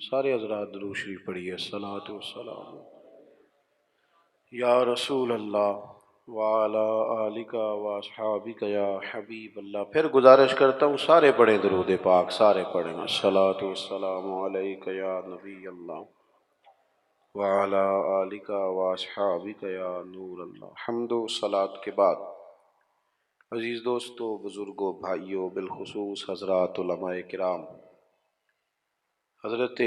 سارے حضرات درود شریف پڑھیے۔ الصلاۃ والسلام یا رسول اللہ وعلی آلک واصحابک یا حبیب اللہ۔ پھر گزارش کرتا ہوں سارے پڑھیں درود پاک، سارے پڑھیں۔ الصلاۃ والسلام علیک یا نبی اللہ وعلی آلک واصحابک یا نور اللہ۔ حمد و صلاۃ کے بعد عزیز دوستو، بزرگوں، بھائیوں، بالخصوص حضرات علماء کرام، حضرت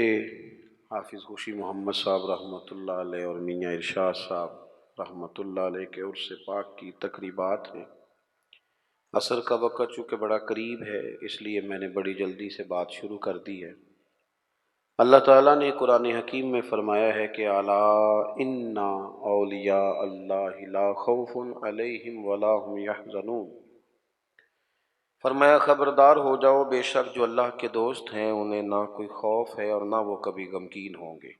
حافظ خوشی محمد صاحب رحمۃ اللہ علیہ اور میاں ارشاد صاحب رحمۃ اللہ علیہ کے عرس پاک کی تقریبات ہیں۔ عصر کا وقت چونکہ بڑا قریب ہے، اس لیے میں نے بڑی جلدی سے بات شروع کر دی ہے۔ اللہ تعالیٰ نے قرآن حکیم میں فرمایا ہے کہ الا ان اولیاء اللہ لا خوف علیہم ولا هم یحزنون۔ فرمایا خبردار ہو جاؤ، بے شک جو اللہ کے دوست ہیں انہیں نہ کوئی خوف ہے اور نہ وہ کبھی غمگین ہوں گے۔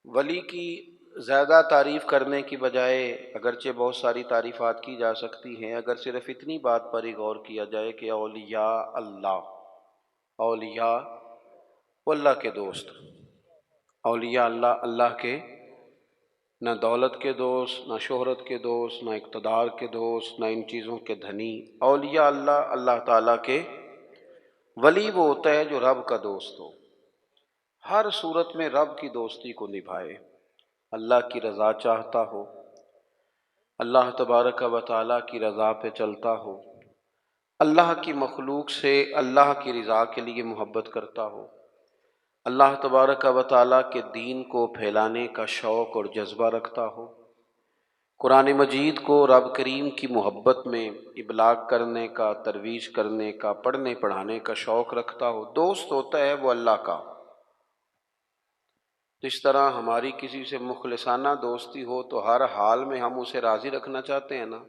ولی کی زیادہ تعریف کرنے کی بجائے اگرچہ بہت ساری تعریفات کی جا سکتی ہیں، اگر صرف اتنی بات پر ہی غور کیا جائے کہ اولیاء اللہ، اولیاء وہ اللہ کے دوست، اولیاء اللہ، اللہ کے نہ دولت کے دوست، نہ شہرت کے دوست، نہ اقتدار کے دوست، نہ ان چیزوں کے دھنی۔ اولیاء اللہ، اللہ تعالیٰ کے ولی وہ ہوتا ہے جو رب کا دوست ہو، ہر صورت میں رب کی دوستی کو نبھائے، اللہ کی رضا چاہتا ہو، اللہ تبارک و تعالیٰ کی رضا پہ چلتا ہو، اللہ کی مخلوق سے اللہ کی رضا کے لیے محبت کرتا ہو، اللہ تبارک و تعالیٰ کے دین کو پھیلانے کا شوق اور جذبہ رکھتا ہو، قرآن مجید کو رب کریم کی محبت میں ابلاغ کرنے کا، ترویج کرنے کا، پڑھنے پڑھانے کا شوق رکھتا ہو، دوست ہوتا ہے وہ اللہ کا۔ جس طرح ہماری کسی سے مخلصانہ دوستی ہو تو ہر حال میں ہم اسے راضی رکھنا چاہتے ہیں نا،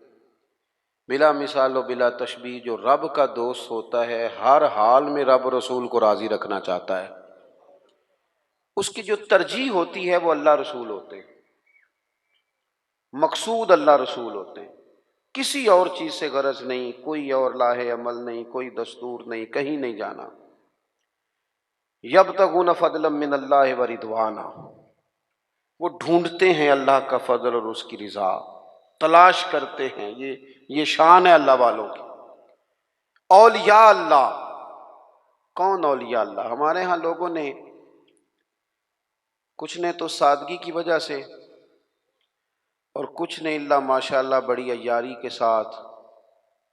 بلا مثال و بلا تشبیہ جو رب کا دوست ہوتا ہے ہر حال میں رب رسول کو راضی رکھنا چاہتا ہے، اس کی جو ترجیح ہوتی ہے وہ اللہ رسول ہوتے ہیں، مقصود اللہ رسول ہوتے ہیں، کسی اور چیز سے غرض نہیں، کوئی اور لاہ عمل نہیں، کوئی دستور نہیں، کہیں نہیں جانا۔ یبتغون فضلا من اللہ ورضوانا، وہ ڈھونڈتے ہیں اللہ کا فضل اور اس کی رضا، تلاش کرتے ہیں، یہ شان ہے اللہ والوں کی۔ اولیاء اللہ، کون اولیاء اللہ؟ ہمارے ہاں لوگوں نے، کچھ نے تو سادگی کی وجہ سے اور کچھ نے اللہ ماشاءاللہ بڑی عیاری کے ساتھ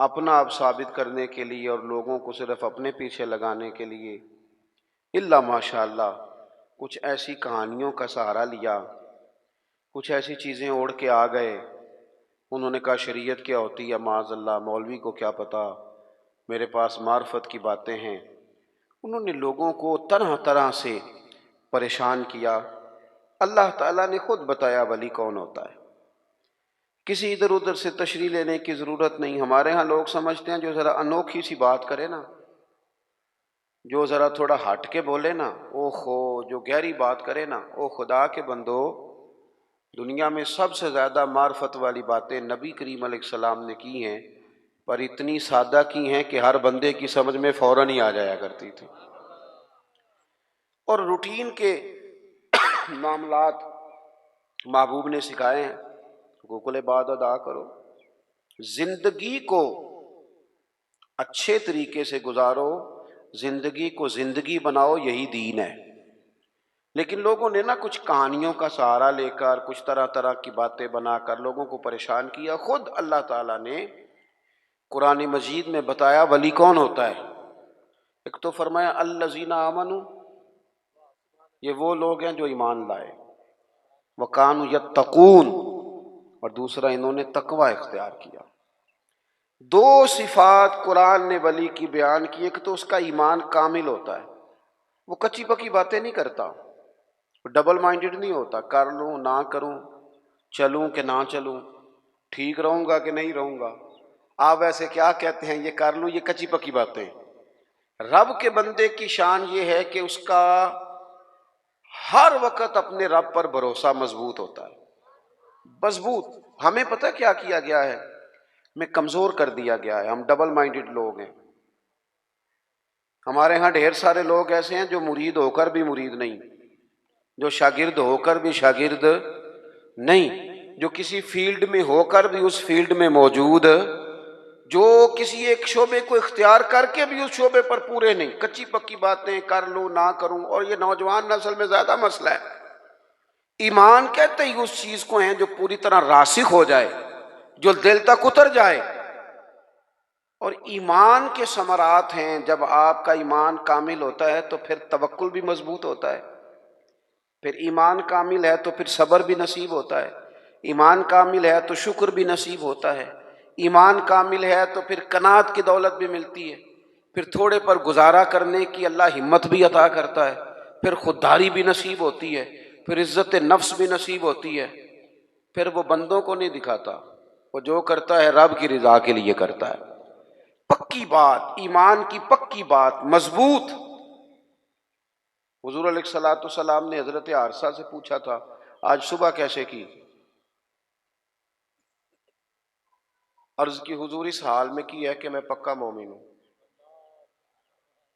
اپنا آپ ثابت کرنے کے لیے اور لوگوں کو صرف اپنے پیچھے لگانے کے لیے اللہ ماشاءاللہ کچھ ایسی کہانیوں کا سہارا لیا، کچھ ایسی چیزیں اوڑھ کے آ گئے۔ انہوں نے کہا شریعت کیا ہوتی ہے، معاذ اللہ مولوی کو کیا پتا، میرے پاس معرفت کی باتیں ہیں۔ انہوں نے لوگوں کو طرح طرح سے پریشان کیا۔ اللہ تعالیٰ نے خود بتایا ولی کون ہوتا ہے، کسی ادھر ادھر سے تشریح لینے کی ضرورت نہیں۔ ہمارے ہاں لوگ سمجھتے ہیں جو ذرا انوکھی سی بات کرے نا، جو ذرا تھوڑا ہٹ کے بولے نا، او خو، جو گہری بات کرے نا، او خدا کے بندو، دنیا میں سب سے زیادہ معرفت والی باتیں نبی کریم علیہ السلام نے کی ہیں، پر اتنی سادہ کی ہیں کہ ہر بندے کی سمجھ میں فوراً ہی آ جایا کرتی تھی۔ اور روٹین کے معاملات محبوب نے سکھائے ہیں، حقوق العباد ادا کرو، زندگی کو اچھے طریقے سے گزارو، زندگی کو زندگی بناؤ، یہی دین ہے۔ لیکن لوگوں نے نا کچھ کہانیوں کا سہارا لے کر، کچھ طرح طرح کی باتیں بنا کر لوگوں کو پریشان کیا۔ خود اللہ تعالیٰ نے قرآن مجید میں بتایا ولی کون ہوتا ہے۔ ایک تو فرمایا الذین آمنوا، یہ وہ لوگ ہیں جو ایمان لائے، وکانوا یتقون، اور دوسرا انہوں نے تقوی اختیار کیا۔ دو صفات قرآن نے ولی کی بیان کی، ایک تو اس کا ایمان کامل ہوتا ہے، وہ کچی پکی باتیں نہیں کرتا، ڈبل مائنڈڈ نہیں ہوتا، کر لوں نہ کروں، چلوں کہ نہ چلوں، ٹھیک رہوں گا کہ نہیں رہوں گا، آپ ایسے کیا کہتے ہیں، یہ کر لوں، یہ کچی پکی باتیں۔ رب کے بندے کی شان یہ ہے کہ اس کا ہر وقت اپنے رب پر بھروسہ مضبوط ہوتا ہے، مضبوط۔ ہمیں پتہ کیا کیا گیا ہے، ہمیں کمزور کر دیا گیا ہے، ہم ڈبل مائنڈڈ لوگ ہیں۔ ہمارے ہاں ڈھیر سارے لوگ ایسے ہیں جو مرید ہو کر بھی مرید نہیں، جو شاگرد ہو کر بھی شاگرد نہیں، جو کسی فیلڈ میں ہو کر بھی اس فیلڈ میں موجود، جو کسی ایک شعبے کو اختیار کر کے بھی اس شعبے پر پورے نہیں، کچی پکی باتیں کر لوں نہ کروں۔ اور یہ نوجوان نسل میں زیادہ مسئلہ ہے۔ ایمان کہتے ہی اس چیز کو ہیں جو پوری طرح راسخ ہو جائے، جو دل تک اتر جائے۔ اور ایمان کے ثمرات ہیں، جب آپ کا ایمان کامل ہوتا ہے تو پھر توکل بھی مضبوط ہوتا ہے، پھر ایمان کامل ہے تو پھر صبر بھی نصیب ہوتا ہے، ایمان کامل ہے تو شکر بھی نصیب ہوتا ہے، ایمان کامل ہے تو پھر قناعت کی دولت بھی ملتی ہے، پھر تھوڑے پر گزارا کرنے کی اللہ ہمت بھی عطا کرتا ہے، پھر خودداری بھی نصیب ہوتی ہے، پھر عزت نفس بھی نصیب ہوتی ہے۔ پھر وہ بندوں کو نہیں دکھاتا، وہ جو کرتا ہے رب کی رضا کے لیے کرتا ہے۔ پکی بات، ایمان کی پکی بات مضبوط۔ حضور علیہ الصلوۃ والسلام نے حضرت عارثہ سے پوچھا تھا آج صبح کیسے کی؟ عرض کی حضور اس حال میں کی ہے کہ میں پکا مومن ہوں۔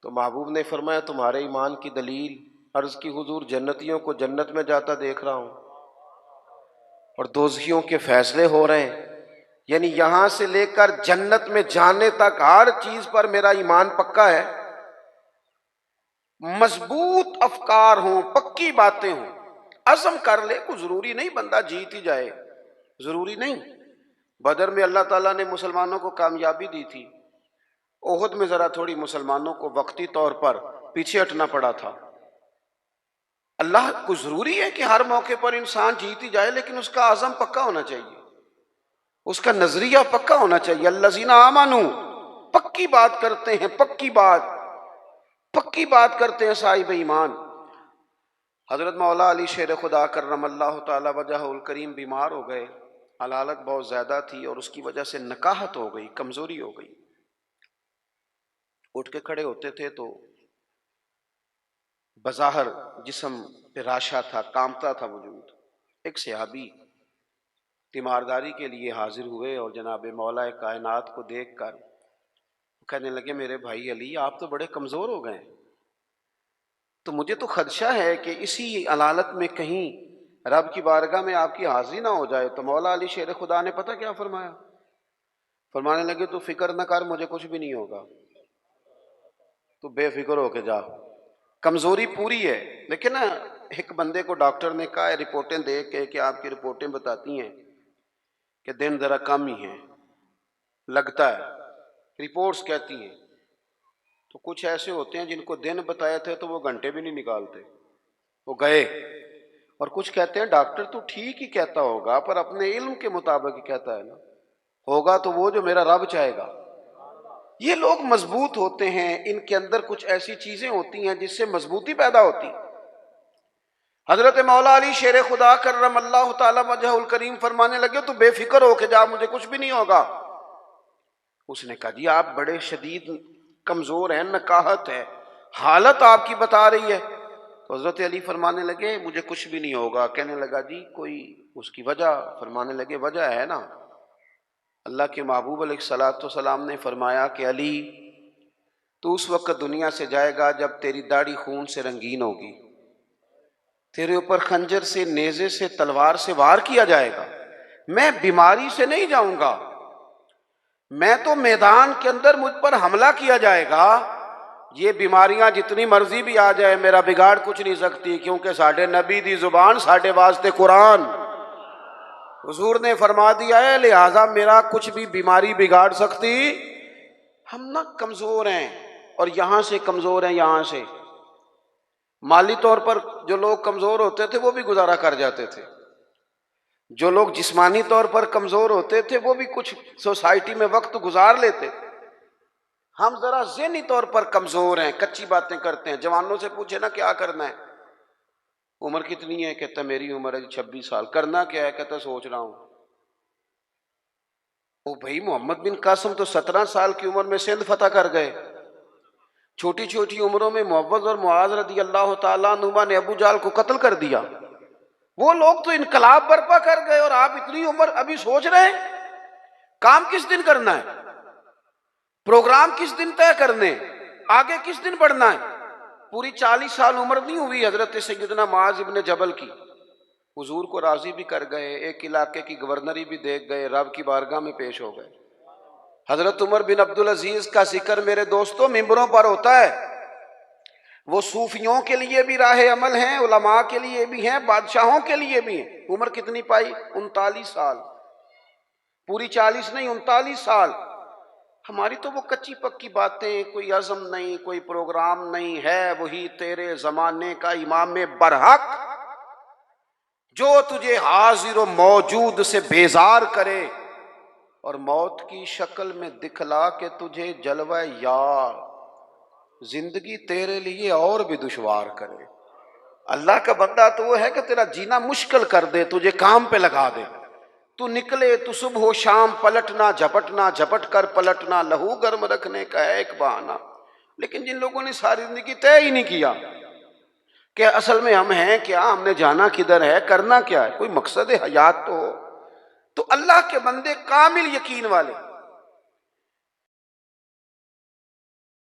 تو محبوب نے فرمایا تمہارے ایمان کی دلیل؟ عرض کی حضور جنتیوں کو جنت میں جاتا دیکھ رہا ہوں اور دوزخیوں کے فیصلے ہو رہے ہیں، یعنی یہاں سے لے کر جنت میں جانے تک ہر چیز پر میرا ایمان پکا ہے۔ مضبوط افکار ہوں، پکی باتیں ہوں، عزم کر لے، کوئی ضروری نہیں بندہ جیت ہی جائے، ضروری نہیں۔ بدر میں اللہ تعالیٰ نے مسلمانوں کو کامیابی دی تھی، احد میں ذرا تھوڑی مسلمانوں کو وقتی طور پر پیچھے ہٹنا پڑا تھا۔ اللہ کو ضروری ہے کہ ہر موقع پر انسان جیت ہی جائے، لیکن اس کا عزم پکا ہونا چاہیے، اس کا نظریہ پکا ہونا چاہیے۔ الذین آمنوا، پکی بات کرتے ہیں، پکی بات کرتے ہیں صاحب ایمان۔ حضرت مولا علی شیر خدا کرم اللہ تعالی وجہہ الکریم بیمار ہو گئے، علالت بہت زیادہ تھی اور اس کی وجہ سے نکاہت ہو گئی، کمزوری ہو گئی۔ اٹھ کے کھڑے ہوتے تھے تو بظاہر جسم پہ راشا تھا، کامتا تھا وجود۔ ایک صحابی تیمارداری کے لیے حاضر ہوئے اور جناب مولا کائنات کو دیکھ کر کہنے لگے میرے بھائی علی آپ تو بڑے کمزور ہو گئے، تو مجھے تو خدشہ ہے کہ اسی علالت میں کہیں رب کی بارگاہ میں آپ کی حاضری نہ ہو جائے۔ تو مولا علی شیر خدا نے پتہ کیا فرمایا؟ فرمانے لگے تو فکر نہ کر، مجھے کچھ بھی نہیں ہوگا، تو بے فکر ہو کے جا۔ کمزوری پوری ہے، لیکن نا ایک بندے کو ڈاکٹر نے کہا ہے رپورٹیں دیکھ کے کہ آپ کی رپورٹیں بتاتی ہیں کہ دن ذرا کم ہی ہیں، لگتا ہے، رپورٹس کہتی ہیں۔ تو کچھ ایسے ہوتے ہیں جن کو دن بتائے تھے تو وہ گھنٹے بھی نہیں نکالتے، وہ گئے۔ اور کچھ کہتے ہیں ڈاکٹر تو ٹھیک ہی کہتا ہوگا پر اپنے علم کے مطابق ہی کہتا ہے نا، ہوگا تو وہ جو میرا رب چاہے گا۔ یہ لوگ مضبوط ہوتے ہیں، ان کے اندر کچھ ایسی چیزیں ہوتی ہیں جس سے مضبوطی پیدا ہوتی۔ حضرت مولا علی شیر خدا کرم اللہ تعالی وجہ الکریم فرمانے لگے تو بے فکر ہو کے جا، مجھے کچھ بھی نہیں ہوگا۔ اس نے کہا جی آپ بڑے شدید کمزور ہیں، نکاہت ہے، حالت آپ کی بتا رہی ہے۔ تو حضرت علی فرمانے لگے مجھے کچھ بھی نہیں ہوگا۔ کہنے لگا جی کوئی اس کی وجہ؟ فرمانے لگے وجہ ہے نا، اللہ کے محبوب علیہ الصلوۃ والسلام نے فرمایا کہ علی تو اس وقت دنیا سے جائے گا جب تیری داڑھی خون سے رنگین ہوگی، تیرے اوپر خنجر سے، نیزے سے، تلوار سے وار کیا جائے گا۔ میں بیماری سے نہیں جاؤں گا، میں تو میدان کے اندر مجھ پر حملہ کیا جائے گا۔ یہ بیماریاں جتنی مرضی بھی آ جائے میرا بگاڑ کچھ نہیں سکتی، کیونکہ ساڈے نبی دی زبان ساڈے واسطے قرآن، حضور نے فرما دیا ہے، لہذا میرا کچھ بھی بیماری بگاڑ سکتی۔ ہم نہ کمزور ہیں، اور یہاں سے کمزور ہیں، یہاں سے مالی طور پر جو لوگ کمزور ہوتے تھے وہ بھی گزارا کر جاتے تھے، جو لوگ جسمانی طور پر کمزور ہوتے تھے وہ بھی کچھ سوسائٹی میں وقت گزار لیتے۔ ہم ذرا ذہنی طور پر کمزور ہیں، کچی باتیں کرتے ہیں۔ جوانوں سے پوچھے نا کیا کرنا ہے، عمر کتنی ہے؟ کہتا میری عمر ہے 26 سال۔ کرنا کیا ہے؟ کہتا سوچ رہا ہوں۔ او بھائی محمد بن قاسم تو 17 سال کی عمر میں سندھ فتح کر گئے۔ چھوٹی چھوٹی عمروں میں معوذ اور معاذ رضی اللہ تعالیٰ عنہما نے ابو جہل کو قتل کر دیا۔ وہ لوگ تو انقلاب برپا کر گئے اور آپ اتنی عمر ابھی سوچ رہے ہیں؟ کام کس دن کرنا ہے؟ پروگرام کس دن طے کرنے؟ آگے کس دن بڑھنا ہے؟ پوری 40 سال عمر نہیں ہوئی حضرت سیدنا معاذ ابن جبل کی، حضور کو راضی بھی کر گئے، ایک علاقے کی گورنری بھی دیکھ گئے، رب کی بارگاہ میں پیش ہو گئے۔ حضرت عمر بن عبدالعزیز کا ذکر میرے دوستوں ممبروں پر ہوتا ہے، وہ صوفیوں کے لیے بھی راہ عمل ہیں، علماء کے لیے بھی ہیں، بادشاہوں کے لیے بھی ہیں۔ عمر کتنی پائی؟ 39 سال، پوری 40 نہیں، 39 سال۔ ہماری تو وہ کچی پکی باتیں، کوئی عزم نہیں، کوئی پروگرام نہیں ہے، وہی تیرے زمانے کا امام برحق جو تجھے حاضر و موجود سے بیزار کرے اور موت کی شکل میں دکھلا کے تجھے جلوہ یار زندگی تیرے لیے اور بھی دشوار کرے۔ اللہ کا بندہ تو وہ ہے کہ تیرا جینا مشکل کر دے، تجھے کام پہ لگا دے، تو نکلے تو صبح و شام پلٹنا جھپٹنا، جھپٹ کر پلٹنا، لہو گرم رکھنے کا ہے ایک بہانہ۔ لیکن جن لوگوں نے ساری زندگی طے ہی نہیں کیا کہ اصل میں ہم ہیں کیا، ہم نے جانا کدھر ہے، کرنا کیا ہے، کوئی مقصد حیات تو ہو، تو اللہ کے بندے کامل یقین والے